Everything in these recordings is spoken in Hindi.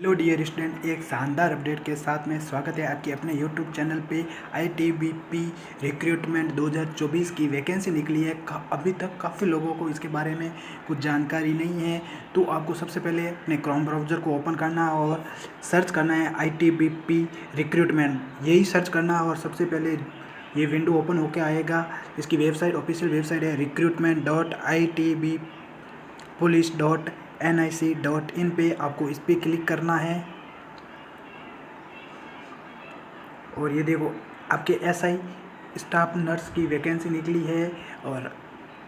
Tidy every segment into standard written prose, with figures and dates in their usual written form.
हेलो डियर स्टूडेंट, एक शानदार अपडेट के साथ में स्वागत है आपके अपने यूट्यूब चैनल पे। आईटीबीपी रिक्रूटमेंट 2024 की वैकेंसी निकली है। अभी तक काफ़ी लोगों को इसके बारे में कुछ जानकारी नहीं है, तो आपको सबसे पहले अपने क्रोम ब्राउज़र को ओपन करना है और सर्च करना है आईटीबीपी रिक्रूटमेंट। यही सर्च करना है और सबसे पहले ये विंडो ओपन होकर आएगा। इसकी वेबसाइट ऑफिशियल वेबसाइट है recruitment.itbpolice.nic.in पे आपको इस पर क्लिक करना है। और ये देखो, आपके एसआई स्टाफ नर्स की वैकेंसी निकली है और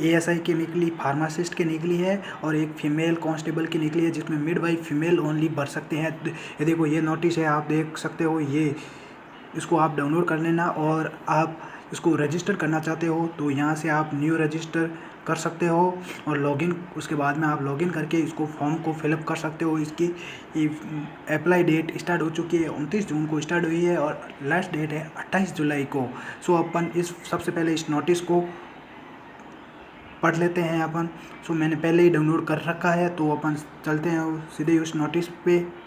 एएसआई की निकली, फार्मासिस्ट की निकली है और एक फीमेल कांस्टेबल की निकली है, जिसमें मिडवाइफ फीमेल ओनली भर सकते हैं। ये देखो, ये नोटिस है, आप देख सकते हो। ये इसको आप डाउनलोड कर लेना और आप इसको रजिस्टर करना चाहते हो तो यहाँ से आप न्यू रजिस्टर कर सकते हो और लॉगिन, उसके बाद में आप लॉगिन करके इसको फॉर्म को फिलअप कर सकते हो। इसकी अप्लाई डेट स्टार्ट हो चुकी है, 29 जून को स्टार्ट हुई है और लास्ट डेट है 28 जुलाई को। सो अपन इस सबसे पहले इस नोटिस को पढ़ लेते हैं अपन। सो मैंने पहले ही डाउनलोड कर रखा है, तो अपन चलते हैं सीधे उस नोटिस पे।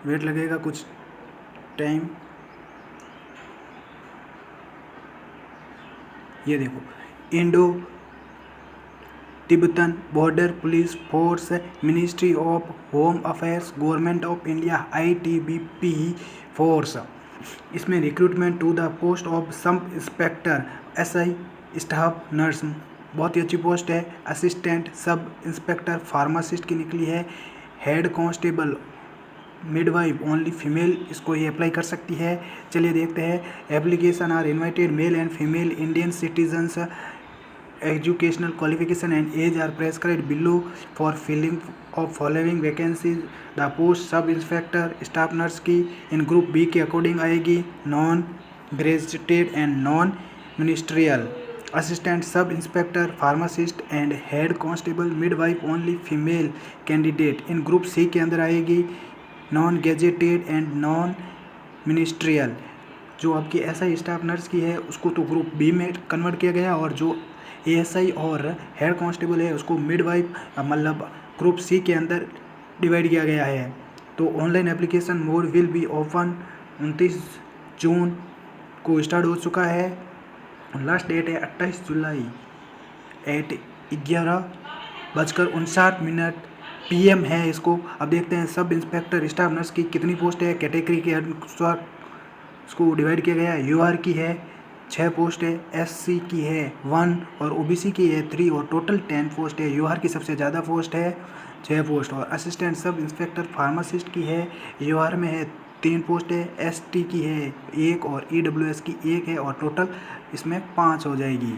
वेट लगेगा कुछ टाइम। ये देखो, Indo Tibetan border police force, ministry of home affairs, government of India, ITBP force. इसमें recruitment to the post of sub inspector SI staff nurse, बहुत ही अच्छी पोस्ट है। असिस्टेंट सब इंस्पेक्टर फार्मासिस्ट की निकली है। Head constable midwife only female इसको ये अप्लाई कर सकती है। चलिए देखते हैं। Application are invited male and female Indian citizens, educational qualification and age are prescribed below for filling of following vacancies. The post sub inspector staff nurse की इन ग्रुप बी के अकॉर्डिंग आएगी, non graduated and non ministerial. Assistant sub inspector pharmacist and head constable midwife only female candidate in group सी के अंदर आएगी, non gazetted and non ministerial. जो आपकी एसआई स्टाफ नर्स की है उसको तो ग्रुप बी में कन्वर्ट किया गया और जो एएसआई और हेड कांस्टेबल है उसको मिडवाइफ मतलब ग्रुप सी के अंदर डिवाइड किया गया है। तो online application mode will be open 29 जून को स्टार्ट हो चुका है। लास्ट डेट है 28 जुलाई एट 11:59 PM है इसको। अब देखते हैं सब इंस्पेक्टर स्टाफ नर्स की कितनी पोस्ट है। कैटेगरी के अनुसार इसको डिवाइड किया गया है। यूआर की है 6 पोस्ट है, एससी की है 1 और ओबीसी की है 3 और टोटल 10 पोस्ट है। यूआर की सबसे ज़्यादा पोस्ट है 6 पोस्ट और असिस्टेंट सब इंस्पेक्टर फार्मासिस्ट की है, यूआर में है 3 पोस्ट है, एसटी की है 1 और ईडब्ल्यूएस की 1 है और टोटल इसमें 5 हो जाएगी।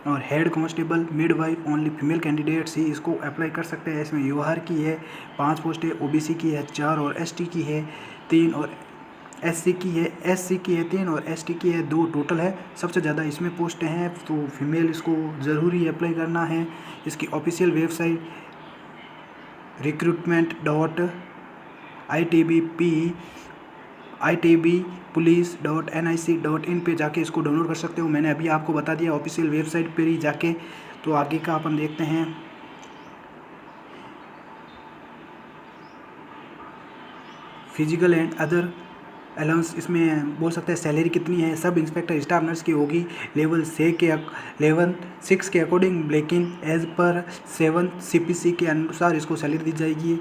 और head constable midwife only female candidates ही इसको अप्लाई कर सकते हैं। इसमें यूआर की है 5 पोस्ट है, ओबीसी की है 4 और एसटी की है 3 और एससी की है 3 और एसटी की है 2, टोटल है। सबसे ज़्यादा इसमें पोस्टें हैं तो फीमेल इसको ज़रूरी अप्लाई करना है। इसकी ऑफिशियल वेबसाइट recruitment.itbpolice.nic.in पे जाके इसको डाउनलोड कर सकते हो। मैंने अभी आपको बता दिया ऑफिशियल वेबसाइट पर ही जाके। तो आगे का अपन देखते हैं। फिजिकल एंड अदर अलाउंस इसमें बोल सकते हैं। सैलरी कितनी है, सब इंस्पेक्टर स्टाफ नर्स की होगी लेवल 6 के अकॉर्डिंग, लेकिन एज पर 7 CPC के अनुसार इसको सैलरी दी जाएगी।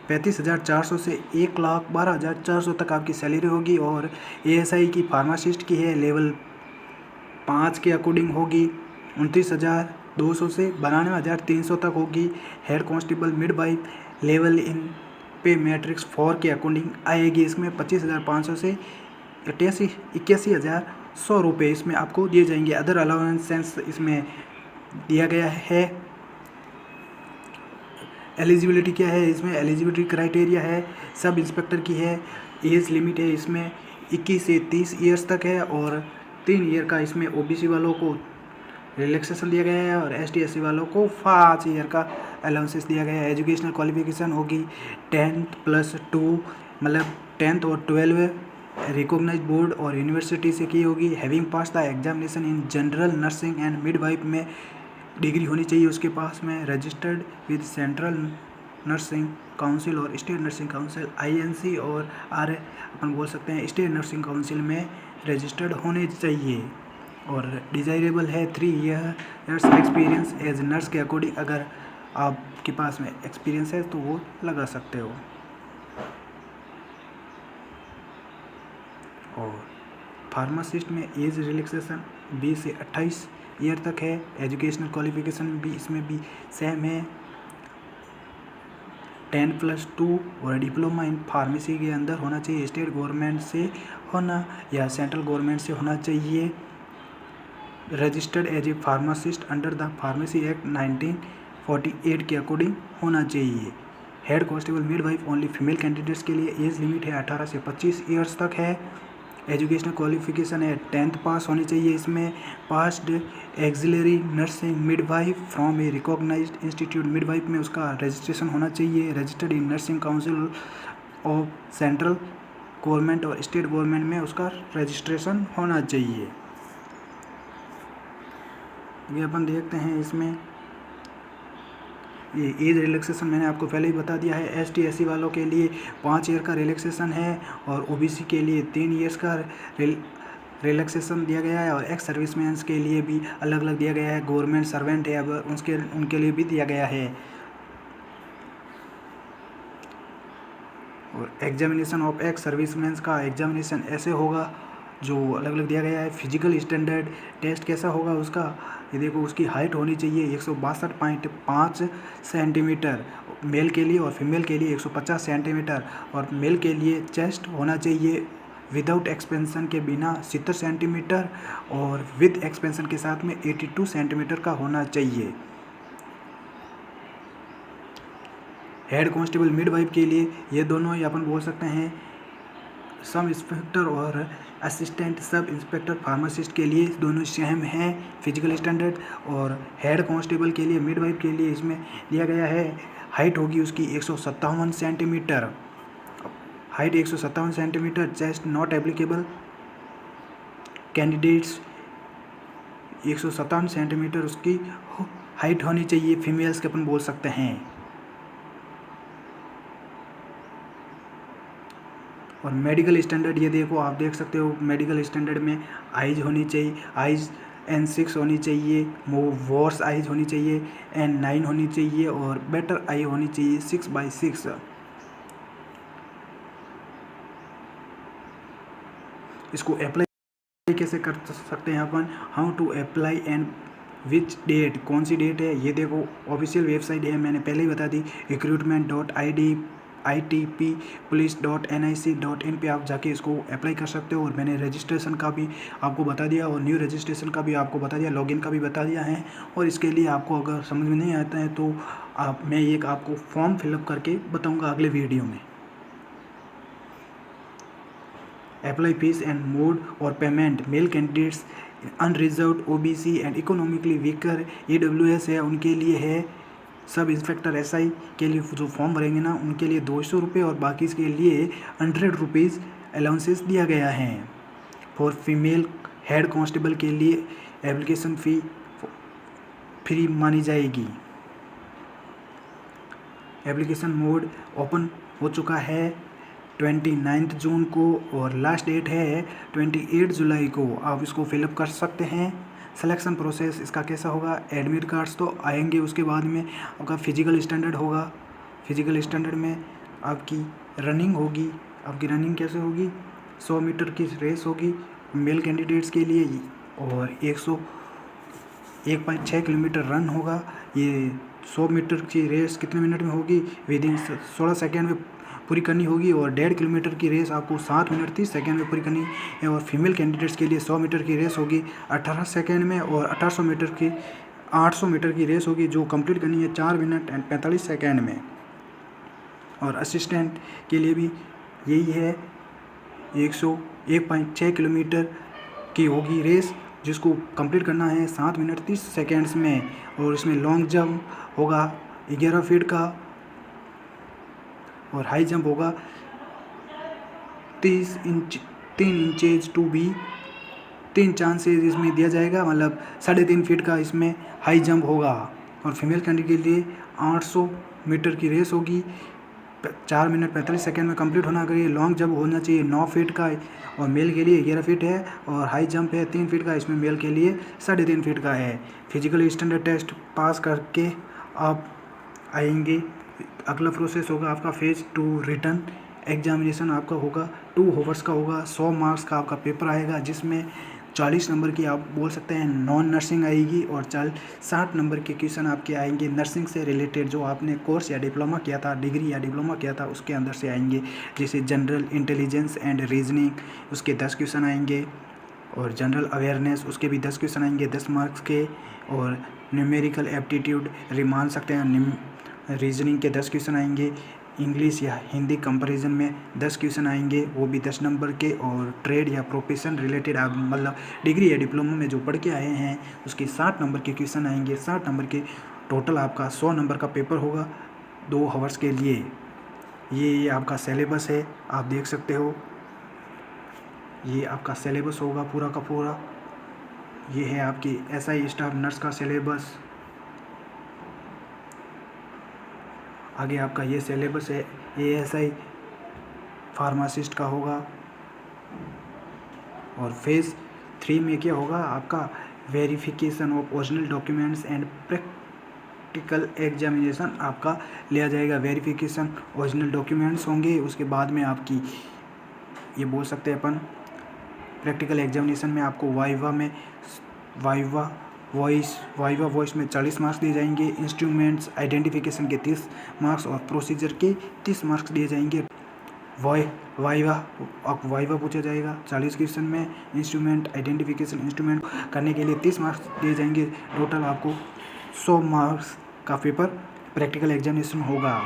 35,400 से 1,12,400 तक आपकी सैलरी होगी। और एएसआई की फार्मासिस्ट की है लेवल 5 के अकॉर्डिंग होगी 29,200 से 92,300 तक होगी। Head constable midwife level in पे मैट्रिक्स 4 के अकॉर्डिंग आएगी। इसमें 25,500 से 81,100 रुपये इसमें आपको दिए जाएंगे। अदर अलाउंसेंस इसमें दिया गया है। एलिजिबिलिटी क्या है, इसमें एलिजिबिलिटी क्राइटेरिया है सब इंस्पेक्टर की है। एज लिमिट है इसमें 21 से 30 ईयर्स तक है और 3 ईयर का इसमें ओबीसी वालों को रिलैक्सेशन दिया गया है और ST SC वालों को 5 ईयर का अलाउंसेस दिया गया है। एजुकेशनल क्वालिफिकेशन होगी 10+2 मतलब 10th और 12 रिकॉग्नाइज बोर्ड और यूनिवर्सिटी से की होगी। Having pass the examination in general nursing and midwife में डिग्री होनी चाहिए उसके पास में। Registered with central nursing council और स्टेट नर्सिंग काउंसिल INC और आर अपन बोल सकते हैं स्टेट नर्सिंग काउंसिल में रजिस्टर्ड होने चाहिए। और डिज़ायरेबल है 3 ईयर्स एक्सपीरियंस एज नर्स के अकॉर्डिंग। अगर आपके पास में एक्सपीरियंस है तो वो लगा सकते हो। और फार्मासिस्ट में एज रिलैक्सेशन 20 से 28 ईयर तक है। एजुकेशनल क्वालिफिकेशन भी इसमें भी सेम है, 10+2 और डिप्लोमा इन फार्मेसी के अंदर होना चाहिए। स्टेट गवर्नमेंट से होना या सेंट्रल गवर्नमेंट से होना चाहिए। Registered as a pharmacist under the pharmacy act 1948 के अकॉर्डिंग होना चाहिए। Head constable midwife only female candidates के लिए एज लिमिट है 18 से 25 ईयर्स तक है। एजुकेशनल क्वालिफिकेशन है 10th पास होनी चाहिए। इसमें passed auxiliary nursing midwife from a recognized institute midwife में उसका रजिस्ट्रेशन होना चाहिए। Registered in nursing council of central government और स्टेट गवर्नमेंट में उसका रजिस्ट्रेशन होना चाहिए। ये अपन देखते हैं इसमें ये एज रिलैक्सेशन मैंने आपको पहले ही बता दिया है। ST SC वालों के लिए 5 ईयर का रिलैक्सेशन है और OBC के लिए 3 ईयर्स का रिलैक्सेशन दिया गया है। और एक्स सर्विसमैन के लिए भी अलग अलग दिया गया है। गवर्नमेंट सर्वेंट है अब उनके लिए भी दिया गया है। और एग्जामिनेशन ऑफ एक्स सर्विसमैन का एग्जामिनेशन ऐसे होगा जो अलग अलग दिया गया है। फिजिकल स्टैंडर्ड टेस्ट कैसा होगा उसका, ये देखो उसकी हाइट होनी चाहिए 162.5 सेंटीमीटर मेल के लिए और फीमेल के लिए 150 सेंटीमीटर। और मेल के लिए चेस्ट होना चाहिए विदाउट एक्सपेंशन के बिना 70 सेंटीमीटर और विद एक्सपेंशन के साथ में 82 सेंटीमीटर का होना चाहिए। हेड कांस्टेबल मिडवाइफ के लिए ये दोनों ही अपन बोल सकते हैं। सब इंस्पेक्टर और असिस्टेंट सब इंस्पेक्टर फार्मासिस्ट के लिए दोनों सेम हैं फिजिकल स्टैंडर्ड। और हेड कांस्टेबल के लिए मिडवाइफ के लिए इसमें दिया गया है हाइट होगी उसकी 157 centimetre, height 157 centimetre. Chest not applicable candidates 157 centimetre उसकी हाइट होनी चाहिए। फीमेल्स के अपन बोल सकते हैं। और मेडिकल स्टैंडर्ड ये देखो आप देख सकते हो मेडिकल स्टैंडर्ड में आइज होनी चाहिए, आइज N6 होनी चाहिए, वॉर्स आइज होनी चाहिए, N9 होनी चाहिए और बेटर आई होनी चाहिए 6/6। इसको अप्लाई कैसे कर सकते हैं अपन, how to apply and which date, कौन सी डेट है ये देखो ऑफिशियल वेबसाइट है मैंने पहले ही बता दी recruitment.idpolice.nic.in पे आप जाके इसको अप्लाई कर सकते हो। और मैंने रजिस्ट्रेशन का भी आपको बता दिया और न्यू रजिस्ट्रेशन का भी आपको बता दिया, लॉगिन का भी बता दिया है। और इसके लिए आपको अगर समझ में नहीं आता है तो मैं एक आपको फॉर्म फिलअप करके बताऊँगा अगले वीडियो में। अप्लाई फीस एंड मोड और payment male candidates unreserved OBC and economically weaker AWS है उनके लिए है। सब इंस्पेक्टर SI के लिए जो फॉर्म भरेंगे ना उनके लिए 200 रुपये और बाकी के लिए 100 रुपीज़ अलाउंसेस दिया गया है। फॉर फीमेल हेड कांस्टेबल के लिए एप्लीकेशन फ़ी फ्री मानी जाएगी। एप्लीकेशन मोड ओपन हो चुका है 29 जून को और लास्ट डेट है 28 जुलाई को। आप इसको फिलअप कर सकते हैं। सिलेक्शन प्रोसेस इसका कैसा होगा, एडमिट कार्ड्स तो आएंगे उसके बाद में आपका फिजिकल स्टैंडर्ड होगा। फिजिकल स्टैंडर्ड में आपकी रनिंग होगी। आपकी रनिंग कैसे होगी, 100 मीटर की रेस होगी मेल कैंडिडेट्स के लिए और 1.6 किलोमीटर रन होगा। ये 100 मीटर की रेस कितने मिनट में होगी, विदिन 16 सेकेंड में पूरी करनी होगी। और 1.5 किलोमीटर की रेस आपको 7 मिनट 30 सेकेंड में पूरी करनी है। और फीमेल कैंडिडेट्स के लिए 100 मीटर की रेस होगी 18 सेकेंड में और 800 मीटर की रेस होगी जो कंप्लीट करनी है 4 मिनट 45 सेकेंड में। और असिस्टेंट के लिए भी यही है 101.6 किलोमीटर की होगी रेस जिसको कंप्लीट करना है 7 मिनट 30 सेकेंड्स में। और इसमें लॉन्ग जंप होगा 11 फीट का और हाई जंप होगा 30 inch 3 inches to be 3 chances इसमें दिया जाएगा, मतलब 3.5 फीट का इसमें हाई जंप होगा। और फीमेल कैंडिडेट के लिए 800 मीटर की रेस होगी, 4 मिनट 45 सेकेंड में कंप्लीट होना चाहिए। लॉन्ग जंप होना चाहिए 9 फीट का, और मेल के लिए 11 फीट है। और हाई जंप है 3 फीट का, इसमें मेल के लिए 3.5 फीट का है। फिजिकल स्टैंडर्ड टेस्ट पास करके आप आएंगे। अगला प्रोसेस होगा आपका फेज 2 रिटर्न एग्जामिनेशन आपका होगा 2 आवर्स का होगा। 100 मार्क्स का आपका पेपर आएगा, जिसमें 40 नंबर की आप बोल सकते हैं नॉन नर्सिंग आएगी, और 60 नंबर के क्वेश्चन आपके आएंगे नर्सिंग से रिलेटेड, जो आपने कोर्स या डिप्लोमा किया था, डिग्री या डिप्लोमा किया था, उसके अंदर से आएंगे। जैसे जनरल इंटेलिजेंस एंड रीजनिंग, उसके 10 क्वेश्चन आएंगे। और जनरल अवेयरनेस, उसके भी 10 क्वेश्चन आएंगे 10 मार्क्स के। और न्यूमेरिकल एप्टीट्यूड मान सकते हैं, रीजनिंग के 10 क्वेश्चन आएंगे। इंग्लिश या हिंदी कंपैरिजन में 10 क्वेश्चन आएंगे, वो भी 10 नंबर के। और ट्रेड या प्रोफेशन रिलेटेड आप मतलब डिग्री या डिप्लोमा में जो पढ़ के आए हैं, उसके 60 नंबर के क्वेश्चन आएंगे। 60 नंबर के टोटल आपका 100 नंबर का पेपर होगा 2 आवर्स के लिए। ये आपका सिलेबस है, आप देख सकते हो। ये आपका सिलेबस होगा पूरा का पूरा। ये है आपकी SI स्टाफ नर्स का सिलेबस। आगे आपका ये सिलेबस है, ASI फार्मासिस्ट का होगा। और फेज़ 3 में क्या होगा आपका verification of original documents and practical examination आपका लिया जाएगा। वेरिफिकेशन ओरिजिनल डॉक्यूमेंट्स होंगे, उसके बाद में आपकी ये बोल सकते हैं अपन प्रैक्टिकल एग्जामिनेशन में आपको वाइवा वॉइस में 40 मार्क्स दिए जाएंगे। इंस्ट्रूमेंट्स आइडेंटिफिकेशन के 30 मार्क्स और प्रोसीजर के 30 मार्क्स दिए जाएंगे। वाइवा पूछा जाएगा 40 क्वेश्चन में। इंस्ट्रूमेंट आइडेंटिफिकेशन इंस्ट्रूमेंट करने के लिए 30 मार्क्स दिए जाएंगे। टोटल आपको 100 मार्क्स का पेपर प्रैक्टिकल एग्जामिनेशन होगा।